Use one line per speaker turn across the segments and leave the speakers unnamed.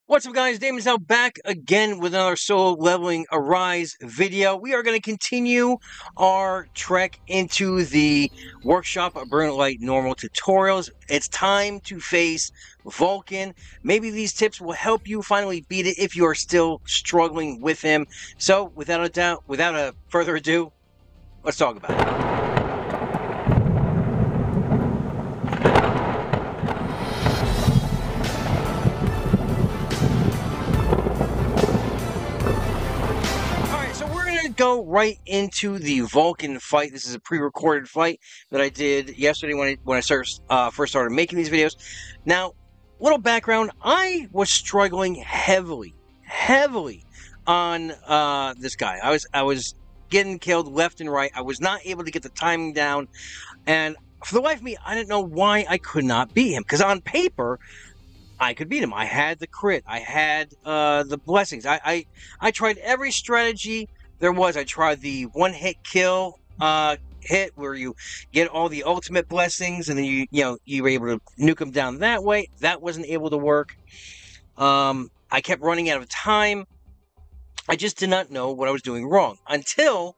What's up, guys? Daemonxel back again with another solo leveling Arise video. We are going to continue our trek into the workshop of Brilliant Light Normal tutorials. It's time to face Vulcan. Maybe these tips will help you finally beat it if you are still struggling with him. So, without a doubt, without a further ado, let's talk about it. Go right into the Vulcan fight. This is a pre-recorded fight that I did yesterday when I first started making these videos. Now, little background: I was struggling heavily on this guy. I was getting killed left and right. I was not able to get the timing down, and for the life of me, I didn't know why I could not beat him. Because on paper, I could beat him. I had the crit. I had the blessings. I tried every strategy there was. I tried the one-hit kill hit where you get all the ultimate blessings, and then you were able to nuke them down that way. That wasn't able to work. I kept running out of time. I just did not know what I was doing wrong until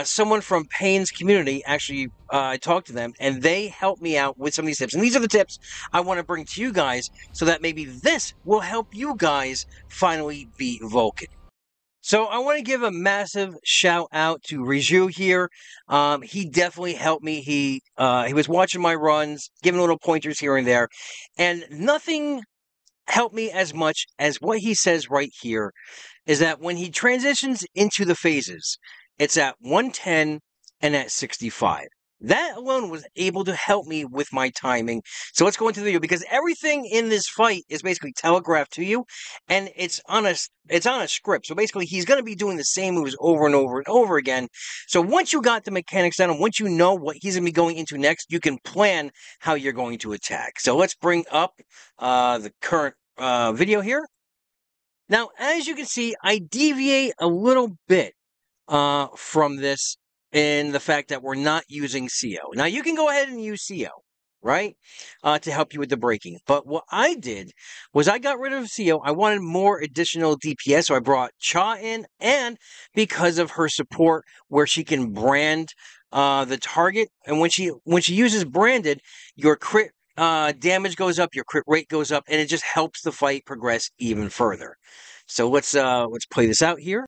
someone from Payne's community actually I talked to them, and they helped me out with some of these tips. And these are the tips I want to bring to you guys, so that maybe this will help you guys finally beat Vulcan. So I want to give a massive shout out to Riju here. He definitely helped me. He was watching my runs, giving little pointers here and there, and nothing helped me as much as what he says right here, is that when he transitions into the phases, it's at 110 and at 65. That alone was able to help me with my timing. So let's go into the video, because everything in this fight is basically telegraphed to you, and it's on a script. So basically, he's going to be doing the same moves over and over and over again. So once you got the mechanics down, and once you know what he's going to be going into next, you can plan how you're going to attack. So let's bring up the current video here. Now, as you can see, I deviate a little bit from this in the fact that we're not using CO. Now, you can go ahead and use CO, right, to help you with the braking. But what I did was I got rid of CO. I wanted more additional DPS, so I brought Cha in, and because of her support where she can brand the target, and when she uses branded, your crit damage goes up, your crit rate goes up, and it just helps the fight progress even further. So let's play this out here.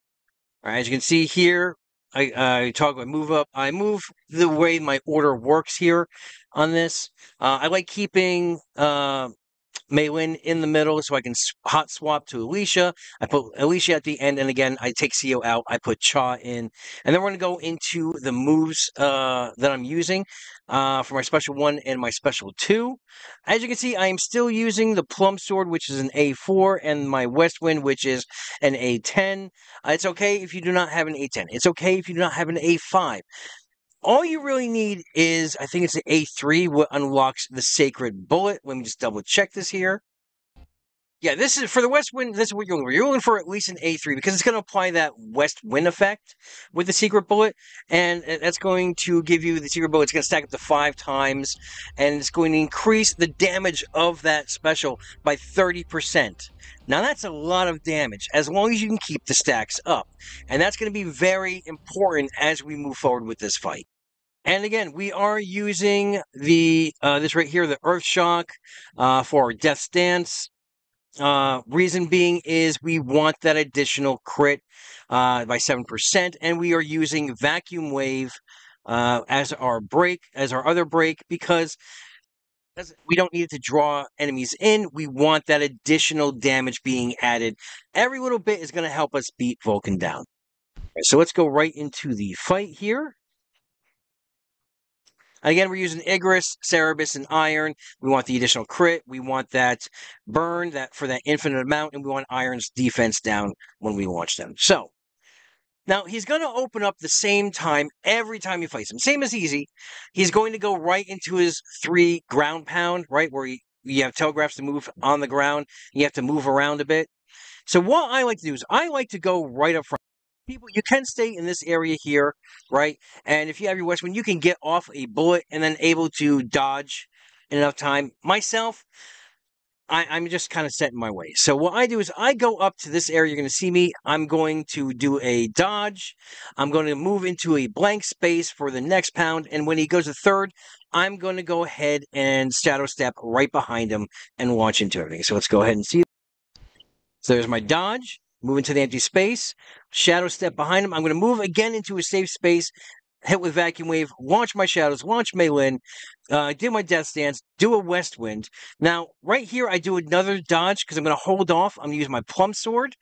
All right, as you can see here, I move up. I move the way my order works here on this. I like keeping Maylin in the middle so I can hot swap to Alicia. I put Alicia at the end, and again, I take CO out. I put Cha in. And then we're going to go into the moves that I'm using for my special 1 and my special 2. As you can see, I am still using the Plum Sword, which is an A4, and my West Wind, which is an A10. It's okay if you do not have an A10. It's okay if you do not have an A5. All you really need is, I think it's an A3, what unlocks the Sacred Bullet. Let me just double check this here. Yeah, this is for the West Wind. This is what you're looking for. You're looking for at least an A3, because it's going to apply that West Wind effect with the Secret Bullet, and that's going to give you the Secret Bullet. It's going to stack up to 5 times, and it's going to increase the damage of that special by 30%. Now, that's a lot of damage, as long as you can keep the stacks up, and that's going to be very important as we move forward with this fight. And again, we are using the this right here, the Earth Shock, for our Death Stance. Reason being is we want that additional crit by 7%, and we are using Vacuum Wave as our break, as our other break, because we don't need it to draw enemies in. We want that additional damage being added. Every little bit is going to help us beat Vulcan down. Right, so let's go right into the fight here. Again, we're using Igris, Cerebus, and Iron. We want the additional crit. We want that burn for that infinite amount, and we want Iron's defense down when we launch them. So, now he's going to open up the same time every time you fight him. Same as Easy. He's going to go right into his 3 ground pound, right, where you have telegraphs to move on the ground. You have to move around a bit. So what I like to do is I like to go right up front. People, you can stay in this area here, right? And if you have your West Wind, you can get off a bullet and then able to dodge in enough time. Myself, I'm just kind of set in my way. So what I do is I go up to this area. You're going to see me. I'm going to do a dodge. I'm going to move into a blank space for the next pound. And when he goes to third, I'm going to go ahead and shadow step right behind him and launch into everything. So let's go ahead and see. So there's my dodge. Move into the empty space. Shadow step behind him. I'm going to move again into a safe space. Hit with Vacuum Wave, launch my Shadows, launch Meilin, do my Death Stance, do a West Wind. Now, right here, I do another dodge because I'm going to hold off. I'm going to use my Plum Sword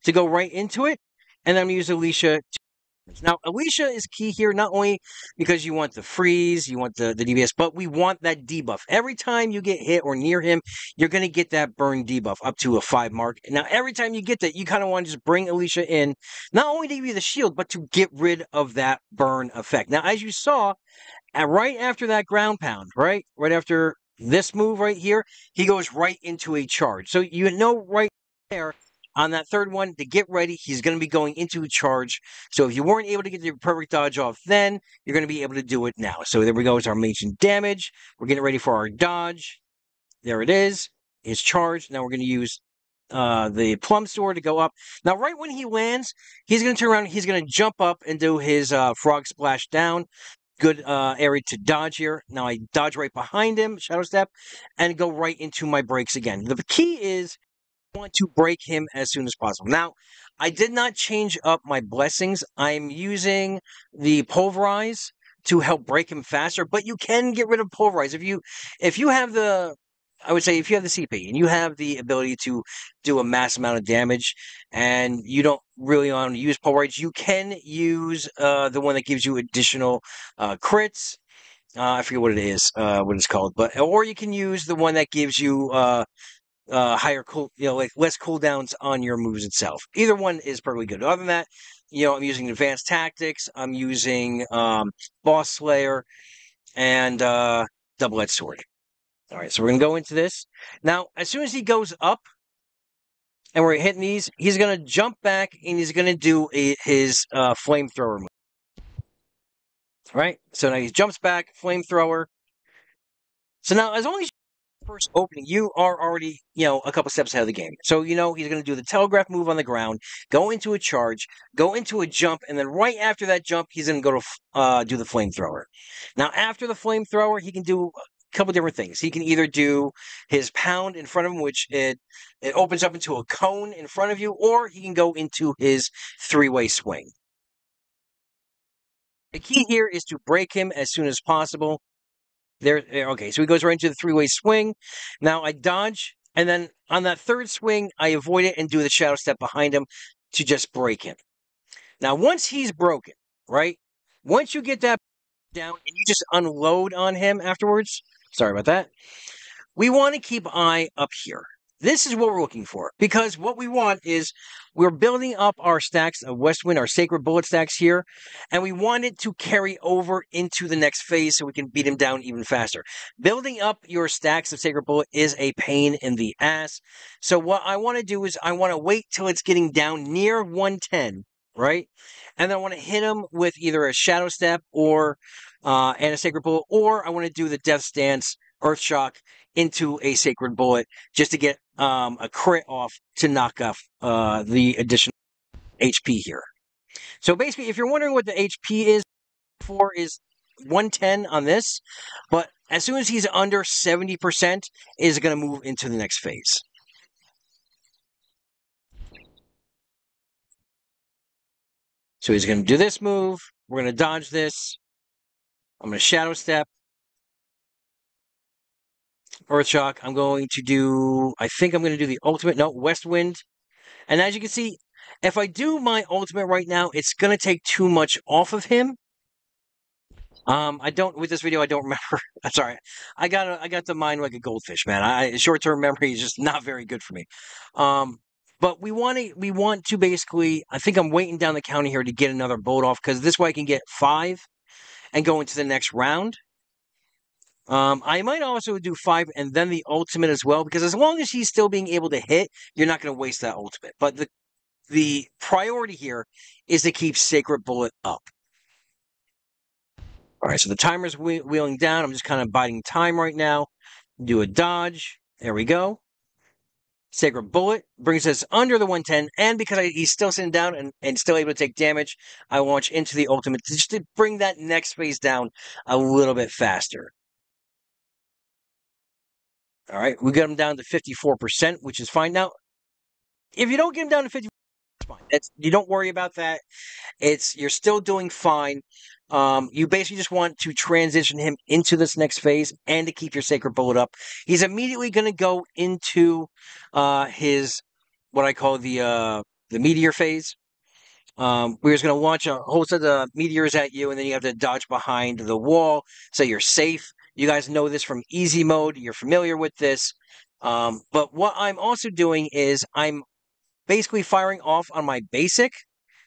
to go right into it, and then I'm going to use Alicia. Now, Alicia is key here, not only because you want the freeze, you want the DBS, but we want that debuff. Every time you get hit or near him, you're going to get that burn debuff up to a 5 mark. Now, every time you get that, you kind of want to just bring Alicia in, not only to give you the shield, but to get rid of that burn effect. Now, as you saw, right after that ground pound, right after this move right here, he goes right into a charge. So you know right there, on that third one, to get ready, he's going to be going into a charge. So if you weren't able to get your perfect dodge off then, you're going to be able to do it now. So there we go. It's our Ancient Damage. We're getting ready for our dodge. There it is. It's charged. Now we're going to use the Plum Sword to go up. Now, right when he lands, he's going to turn around. He's going to jump up and do his Frog Splash down. Good area to dodge here. Now I dodge right behind him, Shadow Step, and go right into my breaks again. The key is want to break him as soon as possible. Now, I did not change up my blessings. I'm using the pulverize to help break him faster, but you can get rid of pulverize if you have the I would say if you have the CP and you have the ability to do a mass amount of damage and you don't really want to use pulverize, you can use the one that gives you additional crits. I forget what it is, what it's called, or you can use the one that gives you higher like less cooldowns on your moves itself. Either one is perfectly good. Other than that, I'm using advanced tactics. I'm using Boss Slayer and double-edged sword. All right, so we're gonna go into this now. As soon as he goes up and we're hitting these, he's gonna jump back and he's gonna do his flamethrower move. All right, so now he jumps back, flamethrower. So now, as long as first opening, you are already, a couple steps ahead of the game. So, he's going to do the telegraph move on the ground, go into a charge, go into a jump, and then right after that jump, he's going to go to do the flamethrower. Now, after the flamethrower, he can do a couple different things. He can either do his pound in front of him, which it opens up into a cone in front of you, or he can go into his 3-way swing. The key here is to break him as soon as possible. Okay, so he goes right into the 3-way swing. Now I dodge, and then on that third swing, I avoid it and do the shadow step behind him to just break him. Now, once he's broken, right? Once you get that down and you just unload on him afterwards, sorry about that, we want to keep eye up here. This is what we're looking for, because what we want is we're building up our stacks of Westwind, our Sacred Bullet stacks here, and we want it to carry over into the next phase so we can beat him down even faster. Building up your stacks of Sacred Bullet is a pain in the ass. So what I want to do is I want to wait till it's getting down near 110, right? And then I want to hit him with either a Shadow Step or and a Sacred Bullet, or I want to do the Death Stance, Earth Shock into a Sacred Bullet just to get a crit off to knock off the additional HP here. So basically, if you're wondering what the HP is for, is 110 on this, but as soon as he's under 70%, is going to move into the next phase. So he's going to do this move. We're going to dodge this. I'm going to Shadow Step. Earth Shock. I'm going to do, I think I'm going to do the ultimate. No, West Wind. And as you can see, if I do my ultimate right now, it's going to take too much off of him. With this video, I don't remember. I'm sorry. I got the mind like a goldfish, man. Short-term memory is just not very good for me. But we want to basically, I think I'm waiting down the counter here to get another bolt off, because this way I can get 5 and go into the next round. I might also do 5 and then the ultimate as well, because as long as he's still being able to hit, you're not going to waste that ultimate. But the priority here is to keep Sacred Bullet up. All right, so the timer's wheeling down. I'm just kind of biding time right now. Do a dodge. There we go. Sacred Bullet brings us under the 110, and because he's still sitting down and still able to take damage, I launch into the ultimate just to bring that next phase down a little bit faster. All right, we got him down to 54%, which is fine. Now, if you don't get him down to 50%, it's fine. You don't worry about that. You're still doing fine. You basically just want to transition him into this next phase and to keep your Sacred Bullet up. He's immediately going to go into his what I call the meteor phase. We're just going to launch a whole set of meteors at you, and then you have to dodge behind the wall so you're safe. You guys know this from easy mode. You're familiar with this. But what I'm also doing is I'm basically firing off on my basic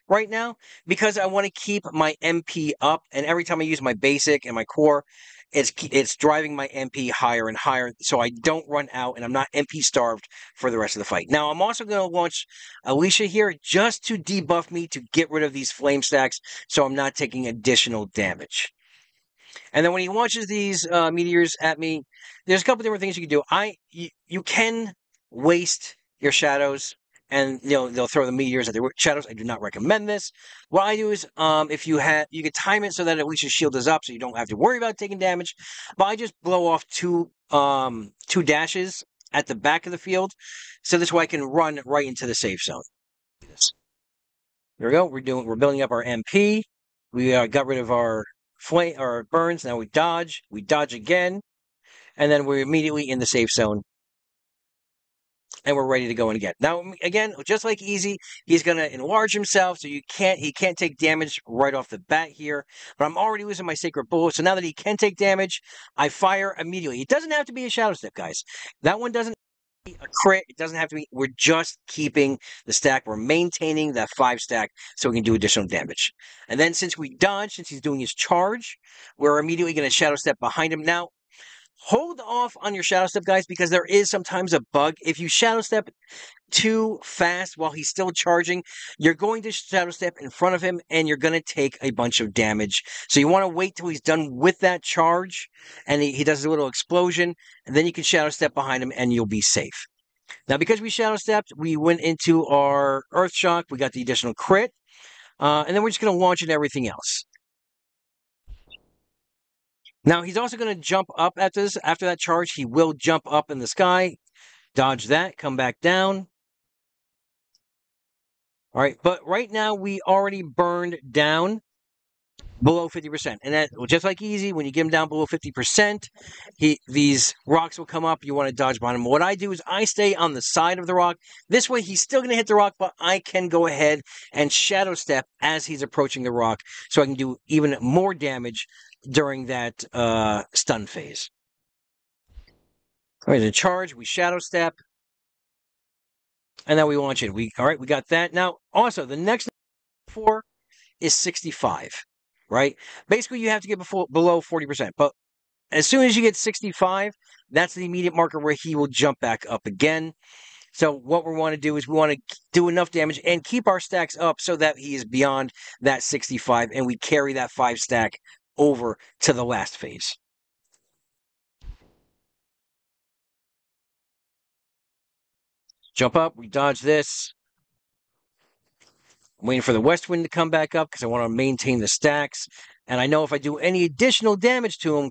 right now because I want to keep my MP up, and every time I use my basic and my core, it's driving my MP higher and higher, so I don't run out and I'm not MP starved for the rest of the fight. Now I'm also going to launch Alicia here just to debuff me to get rid of these flame stacks, so I'm not taking additional damage. And then when he launches these meteors at me, there's a couple different things you can do. You can waste your shadows, and they'll throw the meteors at the shadows. I do not recommend this. What I do is, if you can time it so that at least your shield is up, so you don't have to worry about taking damage. But I just blow off two dashes at the back of the field, so this way I can run right into the safe zone. There we go. We're building up our MP. We got rid of our burns. Now we dodge again, and then we're immediately in the safe zone. And we're ready to go in again. Now, again, just like easy, he's going to enlarge himself, so he can't take damage right off the bat here. But I'm already losing my Sacred Bullet, so now that he can take damage, I fire immediately. It doesn't have to be a Shadow Step, guys. That one doesn't have to be a crit. It doesn't have to be. We're just keeping the stack. We're maintaining that 5 stack so we can do additional damage. And then since he's doing his charge, we're immediately going to Shadow Step behind him. Now, hold off on your Shadow Step, guys, because there is sometimes a bug. If you Shadow Step too fast while he's still charging, you're going to Shadow Step in front of him, and you're going to take a bunch of damage. So you want to wait till he's done with that charge, and he does a little explosion, and then you can Shadow Step behind him, and you'll be safe. Now, because we Shadow Stepped, we went into our Earth Shock. We got the additional crit, and then we're just going to launch into everything else. Now, he's also going to jump up at this. After that charge, he will jump up in the sky. Dodge that. Come back down. All right. But right now, we already burned down below 50%. And that, just like easy, when you get him down below 50%, these rocks will come up. You want to dodge behind him. What I do is I stay on the side of the rock. This way, he's still going to hit the rock, but I can go ahead and Shadow Step as he's approaching the rock, so I can do even more damage during that stun phase. All right, the charge, we Shadow Step, and then we launch it. All right, we got that. Now, also, the next 4 is 65, right? Basically, you have to get below 40%, but as soon as you get 65, that's the immediate marker where he will jump back up again. So what we want to do is we want to do enough damage and keep our stacks up so that he is beyond that 65, and we carry that 5 stack over to the last phase. Jump up, we dodge this. I'm waiting for the West Wind to come back up because I want to maintain the stacks. And I know if I do any additional damage to him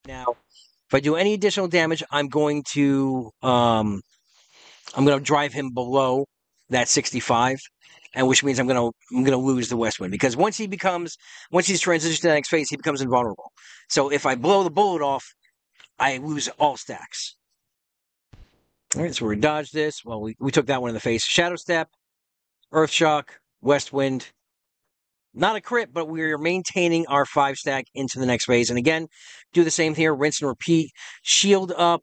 now, if I do any additional damage, I'm going to drive him below that 65, and which means I'm gonna lose the West Wind, because once he's transitioned to the next phase, he becomes invulnerable. So if I blow the bullet off, I lose all stacks. All right, so we dodged this. Well, we took that one in the face. Shadow Step, Earth Shock, West Wind. Not a crit, but we're maintaining our 5 stack into the next phase. And again, do the same here. Rinse and repeat. Shield up,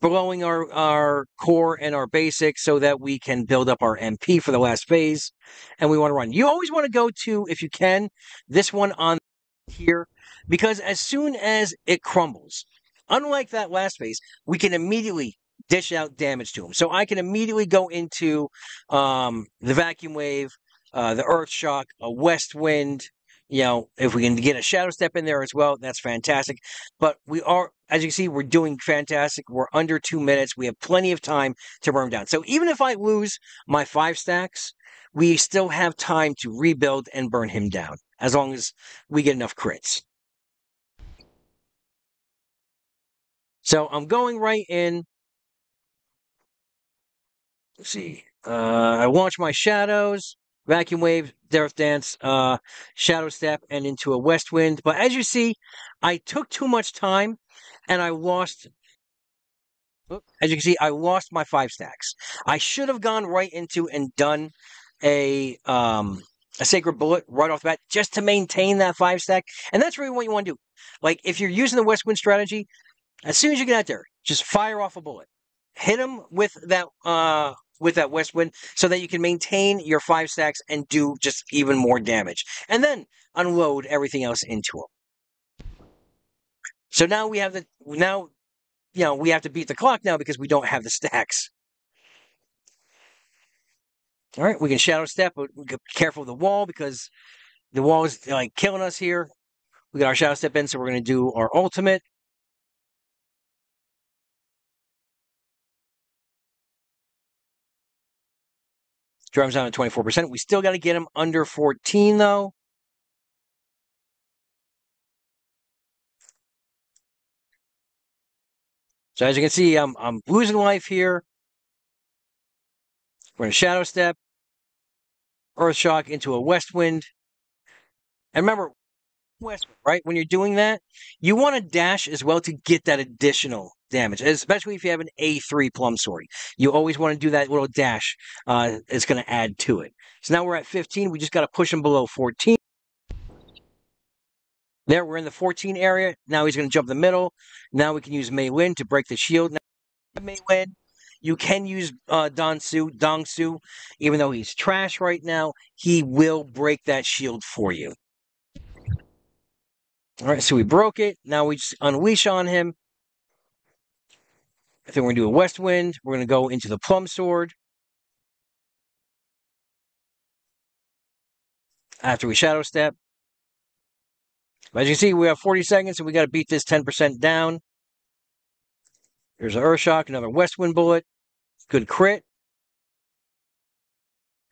blowing our core and our basic so that we can build up our MP for the last phase. And we want to run. You always want to go to, if you can, this one on here, because as soon as it crumbles, unlike that last phase, we can immediately dish out damage to him. So I can immediately go into the Vacuum Wave, the Earth Shock, a West Wind, if we can get a shadow step in there as well, that's fantastic. But we are, as you can see, we're doing fantastic. We're under 2 minutes. We have plenty of time to burn down. So even if I lose my 5 stacks, we still have time to rebuild and burn him down, as long as we get enough crits. So I'm going right in. Let's see. I launch my shadows, vacuum wave, death dance, shadow step, and into a west wind. But as you see, I took too much time, and I lost. As you can see, I lost my 5 stacks. I should have gone right into and done a sacred bullet right off the bat just to maintain that 5 stack. And that's really what you want to do. Like if you're using the west wind strategy, as soon as you get out there, just fire off a bullet. Hit him with that west wind so that you can maintain your 5 stacks and do just even more damage. And then unload everything else into him. So now we have we have to beat the clock now because we don't have the stacks. All right, we can shadow step, but be careful of the wall because the wall is like killing us here. We got our shadow step in, so we're going to do our ultimate. Drums down to 24%. We still got to get him under 14, though. So as you can see, I'm losing life here. We're going to shadow step, earth shock into a west wind. And remember, west wind, right? When you're doing that, you want to dash as well to get that additional damage, especially if you have an A3 plum sword. You always want to do that little dash. It's going to add to it. So now we're at 15. We just got to push him below 14. There, we're in the 14 area. Now he's going to jump the middle. Now we can use Mei Lin to break the shield. Now, Mei Lin, you can use Daemonxel, even though he's trash right now. He will break that shield for you. All right, so we broke it. Now we just unleash on him. I think we're going to do a west wind. We're going to go into the plum sword. After we shadow step. As you can see, we have 40 seconds, and we got to beat this 10% down. There's an earth shock, another west wind bullet. Good crit.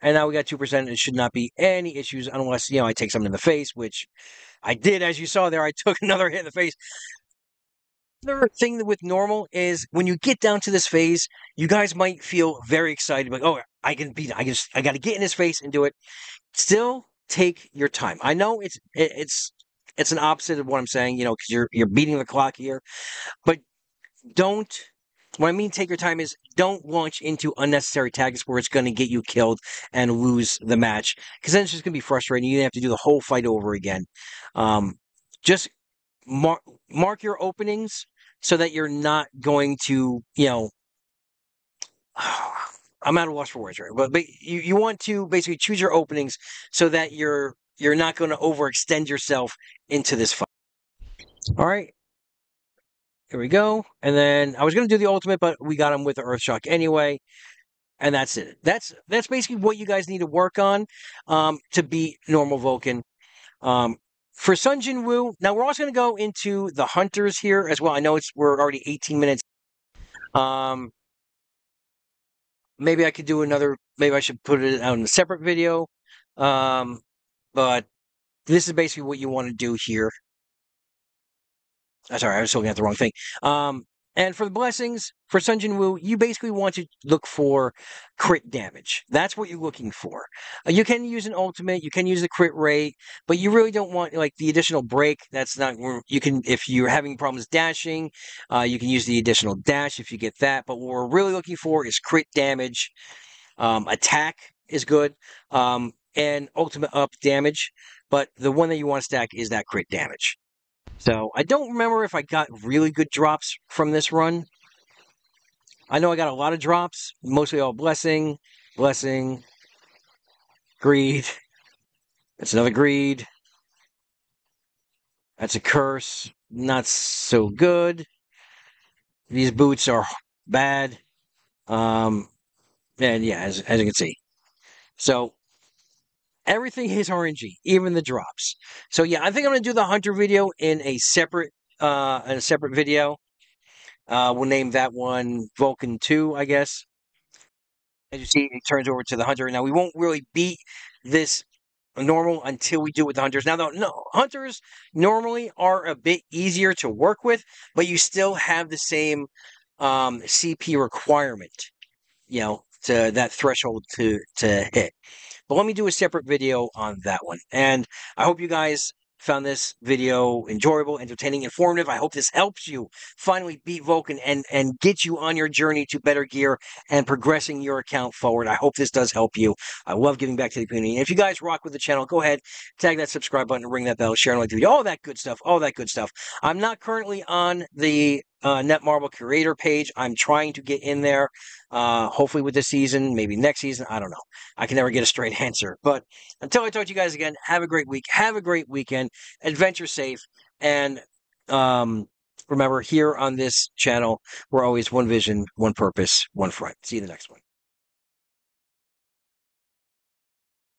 And now we got 2%. It should not be any issues unless, I take something in the face, which I did, as you saw there. I took another hit in the face. Another thing with normal is when you get down to this phase, you guys might feel very excited, like, oh, I can beat it. I got to get in his face and do it. Still take your time. I know it's an opposite of what I'm saying, because you're beating the clock here, but don't. What I mean, take your time is don't launch into unnecessary tactics where it's going to get you killed and lose the match, because then it's just going to be frustrating. You have to do the whole fight over again. Just mark your openings so that you're not going to, I'm at a loss for words, right? But you want to basically choose your openings so that you're not going to overextend yourself into this fight. All right. Here we go. And then I was going to do the ultimate, but we got him with the Earth Shock anyway. And that's it. That's basically what you guys need to work on to beat normal Vulcan. For Sun Jin Woo, now we're also going to go into the Hunters here as well. I know we're already 18 minutes. Maybe I could do another, maybe I should put it out in a separate video. But this is basically what you want to do here. Sorry, I was looking at the wrong thing. And for the blessings, for Sun Jin Woo, you basically want to look for crit damage. That's what you're looking for. You can use an ultimate, you can use a crit rate, but you really don't want like the additional break. That's not where you can, if you're having problems dashing, you can use the additional dash if you get that. But what we're really looking for is crit damage. Attack is good, and ultimate up damage. But the one that you want to stack is that crit damage. So I don't remember if I got really good drops from this run. I know I got a lot of drops, mostly all blessing, greed. That's another greed. That's a curse. Not so good. These boots are bad. And yeah, as you can see. So Everything is RNG, even the drops. So yeah, I think I'm gonna do the hunter video in a separate video. We'll name that one Vulcan 2, I guess. As you see, it turns over to the hunter. Now we won't really beat this normal until we do it with the hunters. Now, though, no, hunters normally are a bit easier to work with, but you still have the same CP requirement, to that threshold to hit. But let me do a separate video on that one. And I hope you guys found this video enjoyable, entertaining, informative. I hope this helps you finally beat Vulcan and get you on your journey to better gear and progressing your account forward. I hope this does help you. I love giving back to the community. And if you guys rock with the channel, go ahead, tag that subscribe button, ring that bell, share and like the video, all that good stuff, all that good stuff. I'm not currently on the Netmarble creator page. I'm trying to get in there, hopefully with this season, maybe next season. I don't know. I can never get a straight answer. But until I talk to you guys again, have a great week. Have a great weekend. Adventure safe. And remember, here on this channel, we're always one vision, one purpose, one friend. See you in the next one.